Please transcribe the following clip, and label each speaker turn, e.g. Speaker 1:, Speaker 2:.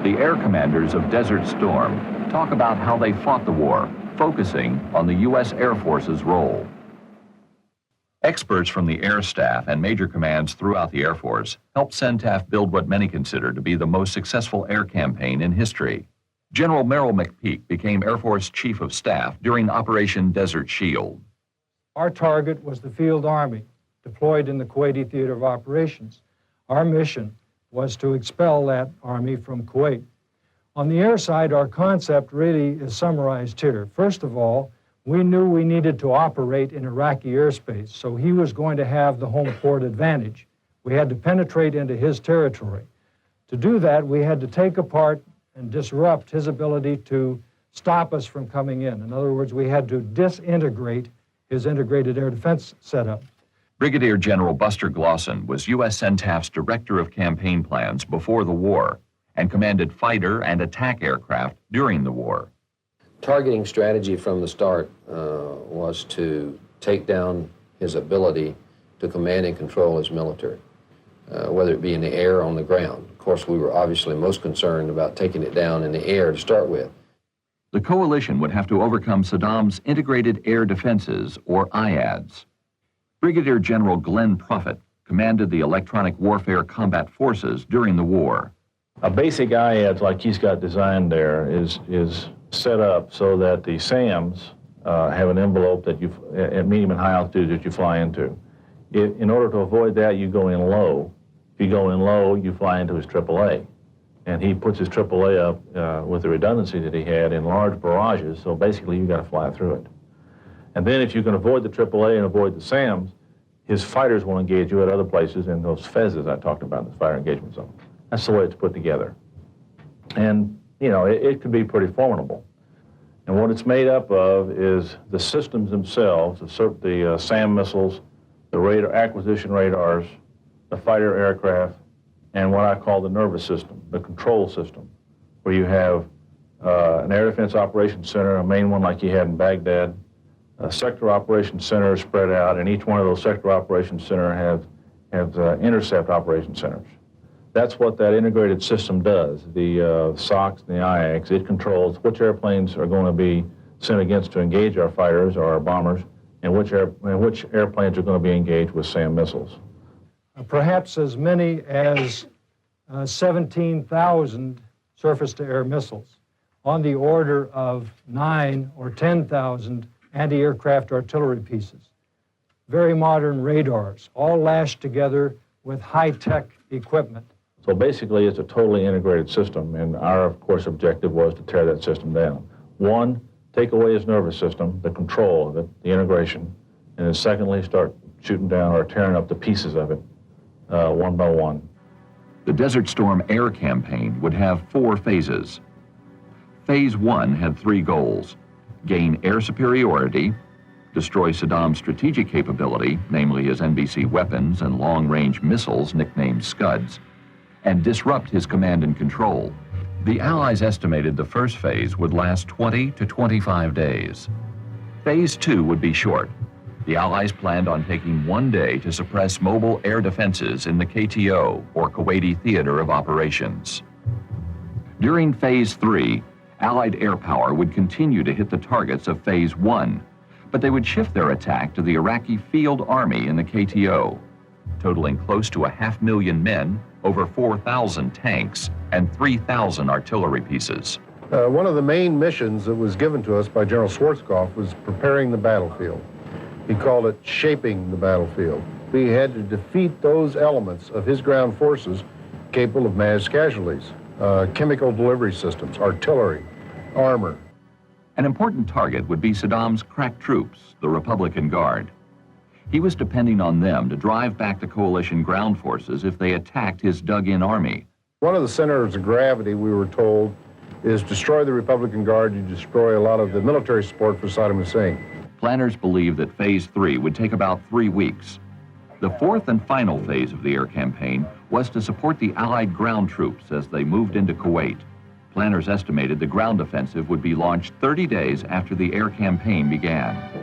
Speaker 1: The air commanders of Desert Storm talk about how they fought the war, focusing on the U.S. Air Force's role. Experts from the Air Staff and major commands throughout the Air Force helped USCENTAF build what many consider to be the most successful air campaign in history. General Merrill McPeak became Air Force Chief of Staff during Operation Desert Shield.
Speaker 2: Our target was the Field Army, deployed in the Kuwaiti Theater of Operations. Our mission was to expel that army from Kuwait. On the air side, our concept really is summarized here. First of all, we knew we needed to operate in Iraqi airspace, so he was going to have the home port advantage. We had to penetrate into his territory. To do that, we had to take apart and disrupt his ability to stop us from coming in. In other words, we had to disintegrate his integrated air defense setup.
Speaker 1: Brigadier General Buster Glosson was USCENTAF's Director of Campaign Plans before the war and commanded fighter and attack aircraft during the war.
Speaker 3: Targeting strategy from the start was to take down his ability to command and control his military, whether it be in the air or on the ground. Of course, we were obviously most concerned about taking it down in the air to start with.
Speaker 1: The coalition would have to overcome Saddam's Integrated Air Defenses, or IADS. Brigadier General Glenn Prophet commanded the Electronic Warfare Combat Forces during the war.
Speaker 4: A basic IADS like he's got designed there is set up so that the SAMs have an envelope that you, at medium and high altitude, that you fly into. In order to avoid that, you go in low. If you go in low, you fly into his AAA. And he puts his AAA up with the redundancy that he had in large barrages, so basically you got to fly through it. And then if you can avoid the AAA and avoid the SAMs, his fighters will engage you at other places in those FEZs I talked about, the fire engagement zone. That's the way it's put together. And, you know, it can be pretty formidable. And what it's made up of is the systems themselves, the SAM missiles, the radar, acquisition radars, the fighter aircraft, and what I call the nervous system, the control system, where you have an air defense operations center, a main one like you had in Baghdad, a sector operations center spread out, and each one of those sector operations center have intercept operations centers. That's what that integrated system does. The SOCs and the IACs, it controls which airplanes are going to be sent against to engage our fighters or our bombers, and which airplanes are going to be engaged with SAM missiles.
Speaker 2: Perhaps as many as 17,000 surface-to-air missiles, on the order of 9 or 10,000 anti-aircraft artillery pieces, very modern radars, all lashed together with high-tech equipment.
Speaker 4: So basically, it's a totally integrated system, and our, of course, objective was to tear that system down. One, take away his nervous system, the control of it, the integration, and then secondly, start shooting down or tearing up the pieces of it, one by one.
Speaker 1: The Desert Storm air campaign would have 4 phases. Phase 1 had 3 goals: gain air superiority, destroy Saddam's strategic capability, namely his NBC weapons and long-range missiles nicknamed Scuds, and disrupt his command and control. The Allies estimated the first phase would last 20 to 25 days. Phase 2 would be short. The Allies planned on taking 1 day to suppress mobile air defenses in the KTO, or Kuwaiti Theater of Operations. During Phase 3, Allied air power would continue to hit the targets of Phase 1, but they would shift their attack to the Iraqi Field Army in the KTO, totaling close to 500,000 men, over 4,000 tanks, and 3,000 artillery pieces.
Speaker 5: One of the main missions that was given to us by General Schwarzkopf was preparing the battlefield. He called it shaping the battlefield. We had to defeat those elements of his ground forces capable of mass casualties, chemical delivery systems, artillery, armor.
Speaker 1: An important target would be Saddam's crack troops, the Republican Guard. He was depending on them to drive back the coalition ground forces if they attacked his dug-in army.
Speaker 5: One of the centers of gravity, we were told, is destroy the Republican Guard, you destroy a lot of the military support for Saddam Hussein.
Speaker 1: Planners believed that Phase 3 would take about 3 weeks. The 4th and final phase of the air campaign was to support the Allied ground troops as they moved into Kuwait. Planners estimated the ground offensive would be launched 30 days after the air campaign began.